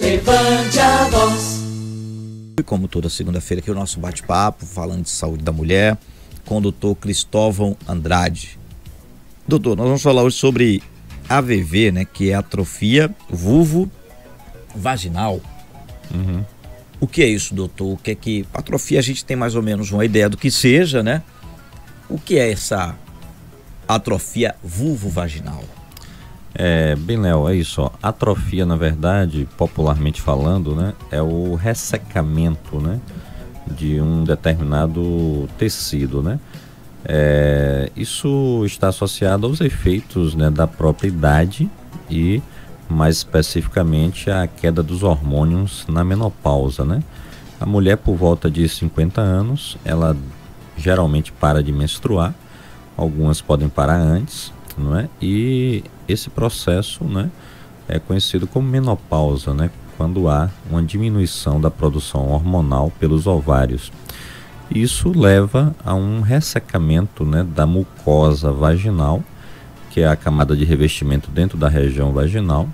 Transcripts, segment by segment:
Levante a voz. E como toda segunda-feira aqui o nosso bate-papo, falando de saúde da mulher, com o doutor Cristóvão Andrade. Doutor, nós vamos falar hoje sobre AVV, né, que é atrofia vulvo-vaginal. O que é isso, doutor? O que é que... Atrofia, a gente tem mais ou menos uma ideia do que seja, né? O que é essa atrofia vulvo-vaginal? Bem, Léo, é isso, ó. Atrofia, na verdade, popularmente falando, né, é o ressecamento, né, de um determinado tecido, né? Isso está associado aos efeitos, né, da própria idade e, mais especificamente, à queda dos hormônios na menopausa, né? A mulher, por volta de 50 anos, ela geralmente para de menstruar, algumas podem parar antes, não é? E esse processo, né, é conhecido como menopausa, né, quando há uma diminuição da produção hormonal pelos ovários. Isso leva a um ressecamento, né, da mucosa vaginal, que é a camada de revestimento dentro da região vaginal,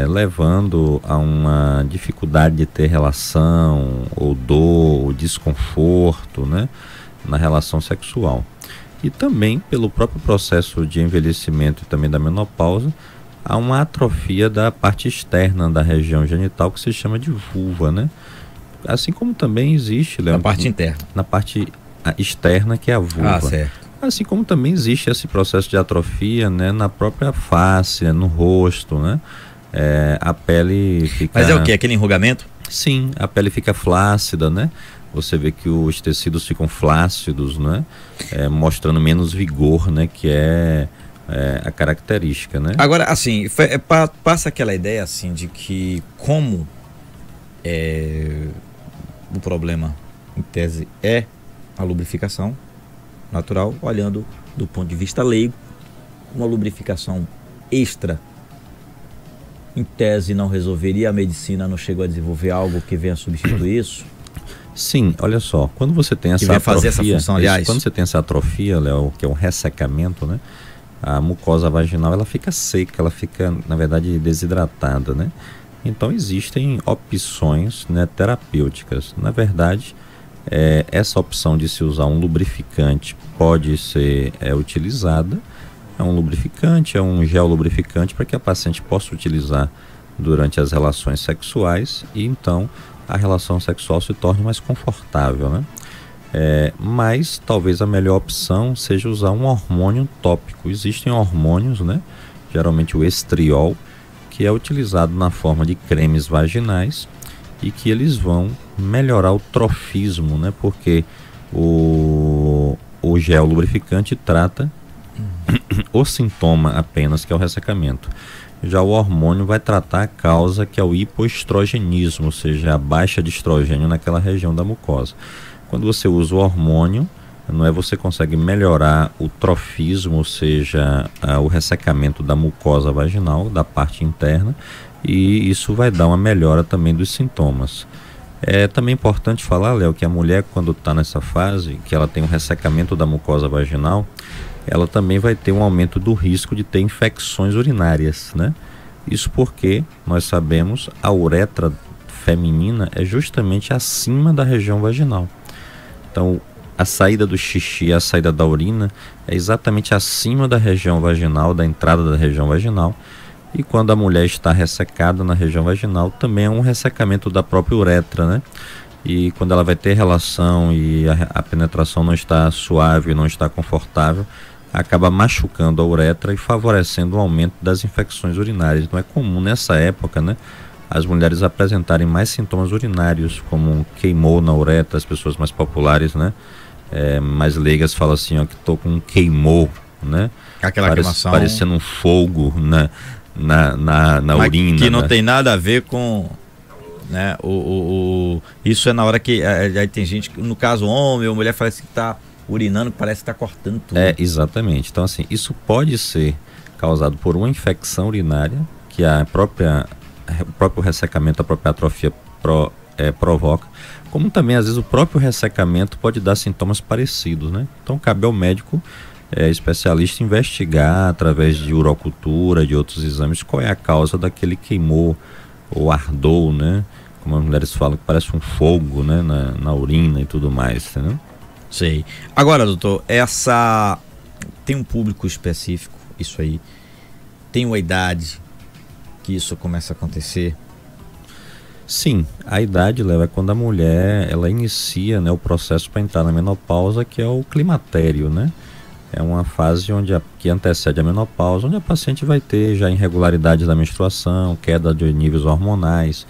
levando a uma dificuldade de ter relação, ou dor, ou desconforto, né, na relação sexual. E também, pelo próprio processo de envelhecimento e também da menopausa, há uma atrofia da parte externa da região genital que se chama de vulva, né? Assim como também existe, Léo, Na parte interna. Na parte externa, que é a vulva. Ah, certo. Assim como também existe esse processo de atrofia, né, na própria face, no rosto, né? A pele fica... Mas é o quê? Aquele enrugamento? Sim, a pele fica flácida, né? Você vê que os tecidos ficam flácidos, né? Mostrando menos vigor, né? Que é a característica, né? Agora, assim, passa aquela ideia, assim, de que como o problema, em tese, é a lubrificação natural, olhando do ponto de vista leigo, uma lubrificação extra, em tese, não resolveria, a medicina não chegou a desenvolver algo que venha substituir isso? Sim, olha só, quando você tem essa que vai atrofia, fazer essa função, aliás. Quando você tem essa atrofia, Léo, que é um ressecamento, né? A mucosa vaginal, ela fica seca, ela fica, na verdade, desidratada, né? Então existem opções, né, terapêuticas. Na verdade, essa opção de se usar um lubrificante pode ser utilizada. É um lubrificante, é um gel lubrificante para que a paciente possa utilizar durante as relações sexuais e então a relação sexual se torne mais confortável, né? Mas talvez a melhor opção seja usar um hormônio tópico. Existem hormônios, né? Geralmente o estriol, que é utilizado na forma de cremes vaginais e que eles vão melhorar o trofismo, né? Porque o gel lubrificante trata o sintoma apenas, que é o ressecamento. Já o hormônio vai tratar a causa, que é o hipoestrogenismo, ou seja, a baixa de estrogênio naquela região da mucosa. Quando você usa o hormônio, você consegue melhorar o trofismo, ou seja, o ressecamento da mucosa vaginal, da parte interna, e isso vai dar uma melhora também dos sintomas. É também importante falar, Léo, que a mulher, quando está nessa fase, que ela tem um ressecamento da mucosa vaginal, ela também vai ter um aumento do risco de ter infecções urinárias, né? Isso porque, nós sabemos, a uretra feminina é justamente acima da região vaginal. Então, a saída do xixi, a saída da urina é exatamente acima da região vaginal, da entrada da região vaginal. E quando a mulher está ressecada na região vaginal, também é um ressecamento da própria uretra, né? E quando ela vai ter relação e a penetração não está suave, não está confortável, acaba machucando a uretra e favorecendo o aumento das infecções urinárias. Então é comum nessa época, né, as mulheres apresentarem mais sintomas urinários, como queimou na uretra. As pessoas mais populares, né, mais leigas falam assim, ó, que tô com queimou, né? Aquela queimação. Parecendo um fogo na urina. Que não, né? tem nada a ver com... Né, isso é na hora que aí tem gente, no caso homem ou mulher, parece que está urinando, parece que está cortando tudo. Exatamente. Então assim, isso pode ser causado por uma infecção urinária que o próprio ressecamento, a própria atrofia provoca, como também às vezes o próprio ressecamento pode dar sintomas parecidos, né? Então cabe ao médico especialista investigar através de urocultura, de outros exames, qual é a causa daquele queimou ou ardor, né? Como as mulheres falam, que parece um fogo, né? Na urina e tudo mais, entendeu? Sei. Agora, doutor, tem um público específico, isso aí? Tem uma idade que isso começa a acontecer? Sim, a idade, Léo, é quando a mulher ela inicia, né, o processo para entrar na menopausa, que é o climatério, né? É uma fase que antecede a menopausa, onde a paciente vai ter já irregularidades da menstruação, queda de níveis hormonais.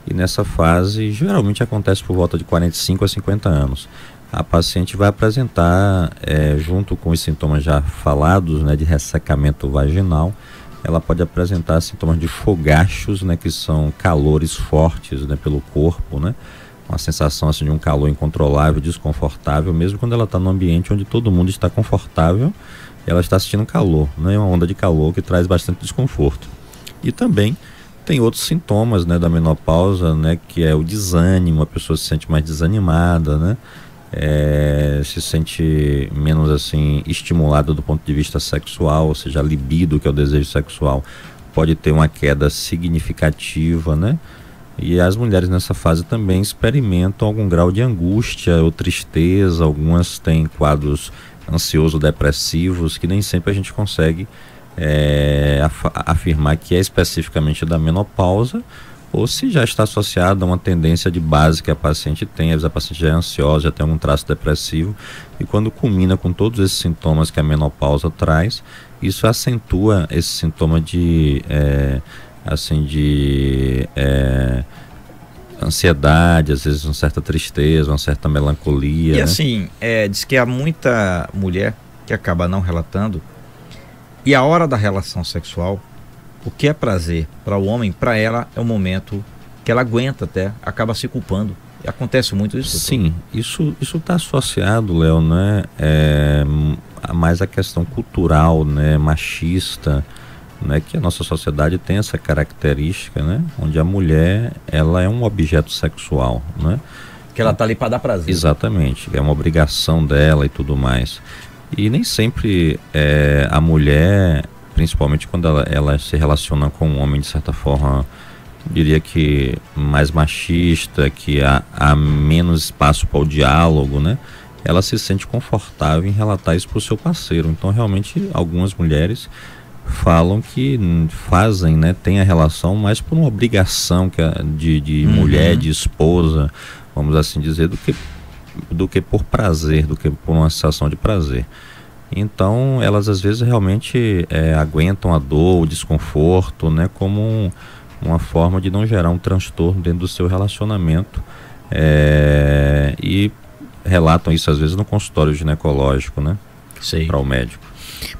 E nessa fase, geralmente acontece por volta de 45 a 50 anos. A paciente vai apresentar, junto com os sintomas já falados, né, de ressecamento vaginal, ela pode apresentar sintomas de fogachos, né, que são calores fortes, né, pelo corpo, né, uma sensação assim, de um calor incontrolável, desconfortável, mesmo quando ela está num ambiente onde todo mundo está confortável, ela está sentindo calor, né, uma onda de calor que traz bastante desconforto. E também tem outros sintomas, né, da menopausa, né, que é o desânimo, a pessoa se sente mais desanimada, né, se sente menos assim estimulada do ponto de vista sexual, ou seja, a libido, que é o desejo sexual, pode ter uma queda significativa, né? E as mulheres nessa fase também experimentam algum grau de angústia ou tristeza, algumas têm quadros ansioso-depressivos que nem sempre a gente consegue afirmar que é especificamente da menopausa, ou se já está associado a uma tendência de base que a paciente tem. Às vezes a paciente já é ansiosa, já tem algum traço depressivo, e quando culmina com todos esses sintomas que a menopausa traz, isso acentua esse sintoma de ansiedade, às vezes uma certa tristeza, uma certa melancolia. E né? assim, diz que há muita mulher que acaba não relatando, e a hora da relação sexual, o que é prazer para o homem, para ela é um momento que ela aguenta até, acaba se culpando. Acontece muito isso? Sim, isso está associado, Léo, né, a mais a questão cultural, né, machista, né, que a nossa sociedade tem essa característica, né, onde a mulher ela é um objeto sexual, né? Que ela está ali para dar prazer. Exatamente, é uma obrigação dela e tudo mais. E nem sempre a mulher, principalmente quando ela se relaciona com um homem de certa forma, diria que mais machista, que há menos espaço para o diálogo, né? Ela se sente confortável em relatar isso para o seu parceiro. Então realmente algumas mulheres falam que fazem, né, tem a relação mais por uma obrigação de mulher, de esposa, vamos assim dizer, do que por prazer, do que por uma sensação de prazer. Então elas às vezes realmente aguentam a dor, o desconforto, né, como uma forma de não gerar um transtorno dentro do seu relacionamento, e relatam isso às vezes no consultório ginecológico, né, para o médico.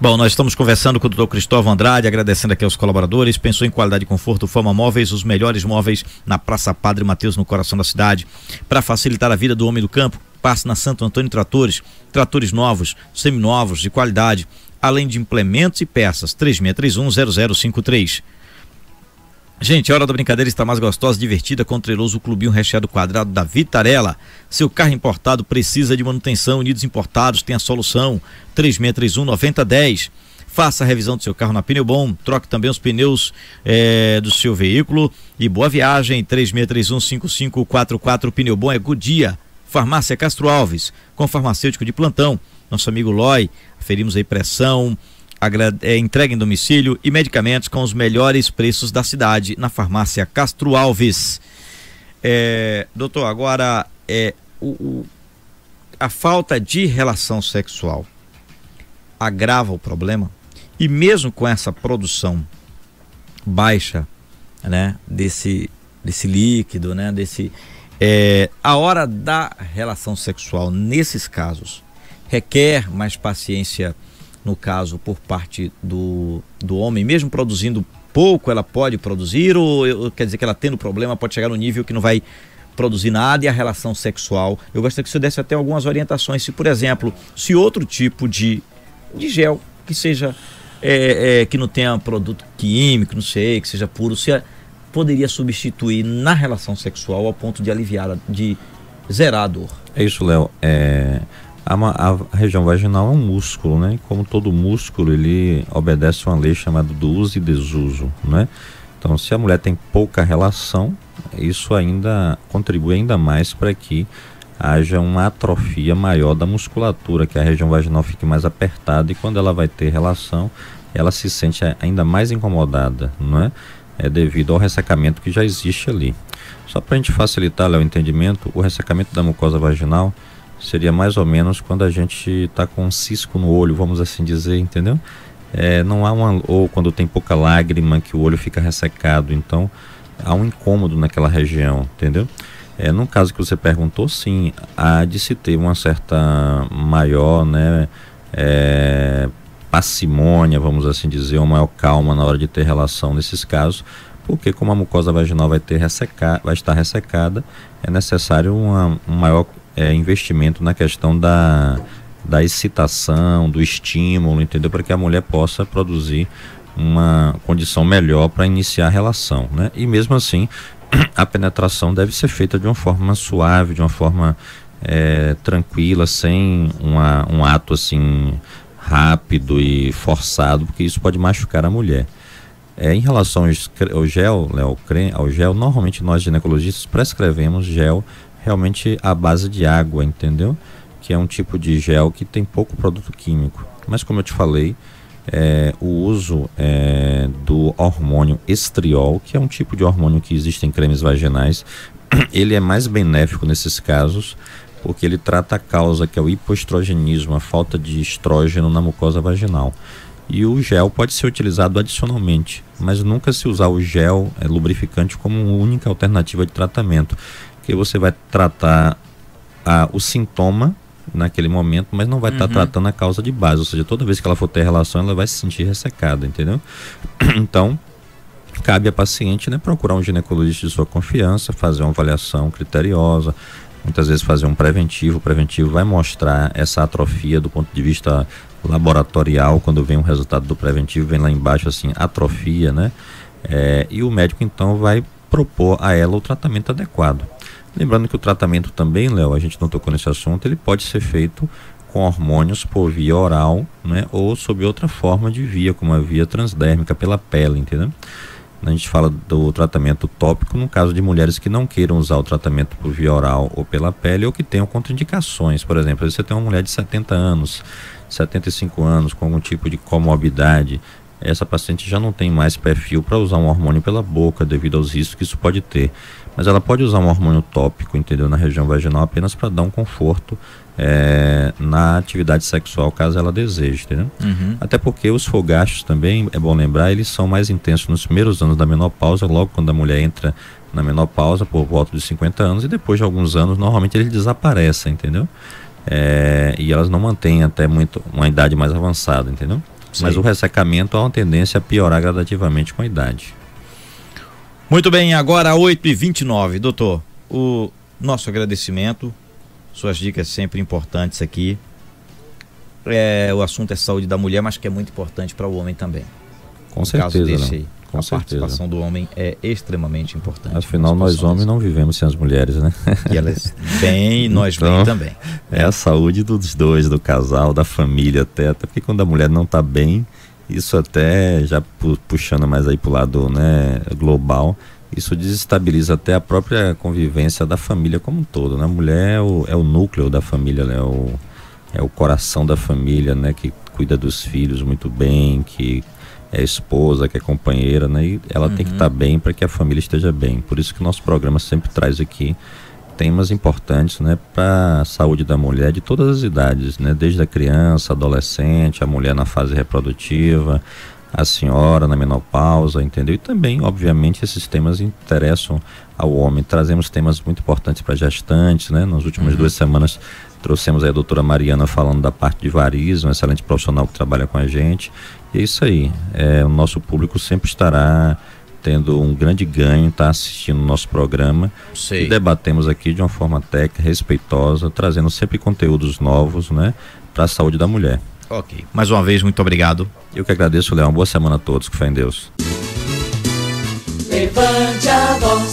Bom, nós estamos conversando com o Dr. Cristóvão Andrade, agradecendo aqui aos colaboradores. Pensou em qualidade e conforto, Fama Móveis, os melhores móveis na Praça Padre Mateus, no coração da cidade. Para facilitar a vida do homem do campo, passe na Santo Antônio Tratores, tratores novos, seminovos, de qualidade, além de implementos e peças. 36310053. Gente, a hora da brincadeira está mais gostosa e divertida com o treloso clubinho recheado quadrado da Vitarella. Seu carro importado precisa de manutenção, Unidos Importados tem a solução. 3631-9010. Faça a revisão do seu carro na Pneu Bom, troque também os pneus do seu veículo e boa viagem. 3631-5544. Pneu Bom é Goodyear. Farmácia Castro Alves, com farmacêutico de plantão, nosso amigo Loi. Aferimos aí pressão, entrega em domicílio e medicamentos com os melhores preços da cidade na Farmácia Castro Alves. Doutor, agora a falta de relação sexual agrava o problema, e mesmo com essa produção baixa, né, desse líquido, né, a hora da relação sexual nesses casos requer mais paciência, no caso por parte do homem, mesmo produzindo pouco, ela pode produzir, ou quer dizer que ela tendo problema pode chegar no nível que não vai produzir nada, e a relação sexual, eu gostaria que o senhor desse até algumas orientações, se por exemplo, se outro tipo de gel, que seja que não tenha produto químico, não sei, que seja puro, se poderia substituir na relação sexual ao ponto de aliviar, de zerar a dor. É isso, Léo. A região vaginal é um músculo, né? Como todo músculo, ele obedece a uma lei chamada do uso e desuso, né? Então, se a mulher tem pouca relação, isso ainda contribui ainda mais para que haja uma atrofia maior da musculatura, que a região vaginal fique mais apertada, e quando ela vai ter relação, ela se sente ainda mais incomodada, não é? É devido ao ressecamento que já existe ali. Só para a gente facilitar, Léo, o entendimento, o ressecamento da mucosa vaginal seria mais ou menos quando a gente está com um cisco no olho, vamos assim dizer, entendeu? Não há ou quando tem pouca lágrima, que o olho fica ressecado, então há um incômodo naquela região, entendeu? No caso que você perguntou, sim, há de se ter uma certa maior, né, parcimônia, vamos assim dizer, uma maior calma na hora de ter relação nesses casos, porque como a mucosa vaginal vai estar ressecada, é necessário um maior investimento na questão da excitação, do estímulo, entendeu? Para que a mulher possa produzir uma condição melhor para iniciar a relação, né? E mesmo assim, a penetração deve ser feita de uma forma suave, de uma forma tranquila, sem um ato assim rápido e forçado, porque isso pode machucar a mulher. Em relação ao gel, Léo, ao gel, normalmente nós ginecologistas prescrevemos gel realmente à base de água, entendeu? Que é um tipo de gel que tem pouco produto químico. Mas como eu te falei, o uso do hormônio estriol, que é um tipo de hormônio que existe em cremes vaginais, ele é mais benéfico nesses casos, porque ele trata a causa, que é o hipoestrogenismo, a falta de estrógeno na mucosa vaginal. E o gel pode ser utilizado adicionalmente, mas nunca se usar o gel lubrificante como única alternativa de tratamento, que você vai tratar o sintoma naquele momento, mas não vai estar tratando a causa de base, ou seja, toda vez que ela for ter relação, ela vai se sentir ressecada, entendeu? Então, cabe à paciente, né, procurar um ginecologista de sua confiança, fazer uma avaliação criteriosa, muitas vezes fazer um preventivo. O preventivo vai mostrar essa atrofia do ponto de vista laboratorial. Quando vem o resultado do preventivo, vem lá embaixo assim, atrofia, né? E o médico então vai propor a ela o tratamento adequado. Lembrando que o tratamento também, Léo, a gente não tocou nesse assunto, ele pode ser feito com hormônios por via oral, né? Ou sob outra forma de via, como a via transdérmica, pela pele, entendeu? A gente fala do tratamento tópico no caso de mulheres que não queiram usar o tratamento por via oral ou pela pele, ou que tenham contraindicações. Por exemplo, se você tem uma mulher de 70 anos, 75 anos, com algum tipo de comorbidade, essa paciente já não tem mais perfil para usar um hormônio pela boca, devido aos riscos que isso pode ter. Mas ela pode usar um hormônio tópico, entendeu, na região vaginal, apenas para dar um conforto na atividade sexual, caso ela deseje, entendeu? Até porque os fogachos também, é bom lembrar, eles são mais intensos nos primeiros anos da menopausa, logo quando a mulher entra na menopausa, por volta de 50 anos, e depois de alguns anos, normalmente eles desaparecem, entendeu? E elas não mantêm até uma idade mais avançada, entendeu? Sim. Mas o ressecamento há uma tendência a piorar gradativamente com a idade. Muito bem, agora 8h29, doutor, o nosso agradecimento, suas dicas sempre importantes aqui. O assunto é saúde da mulher, mas que é muito importante para o homem também. Com certeza, não. Com certeza. Participação do homem é extremamente importante. Afinal, nós homens não vivemos sem as mulheres, né? E elas bem, nós então, bem também. É a saúde dos dois, do casal, da família até porque quando a mulher não está bem, isso até já puxando mais aí para o lado, né, global, isso desestabiliza até a própria convivência da família como um todo, né? A mulher é o núcleo da família, né? É o coração da família, né? Que cuida dos filhos muito bem, que é esposa, que é companheira, né? E ela tem que estar bem para que a família esteja bem. Por isso que o nosso programa sempre traz aqui temas importantes, né, para a saúde da mulher de todas as idades, né? Desde a criança, adolescente, a mulher na fase reprodutiva, a senhora na menopausa, entendeu? E também, obviamente, esses temas interessam ao homem. Trazemos temas muito importantes para gestantes, né? Nas últimas 2 semanas trouxemos aí a doutora Mariana falando da parte de varizes, um excelente profissional que trabalha com a gente. E é isso aí, o nosso público sempre estará tendo um grande ganho, tá assistindo o nosso programa. Sei. E debatemos aqui de uma forma técnica, respeitosa, trazendo sempre conteúdos novos, né, para a saúde da mulher. Ok, mais uma vez, muito obrigado. Eu que agradeço, Léo, uma boa semana a todos, com fé em Deus. Levante a voz.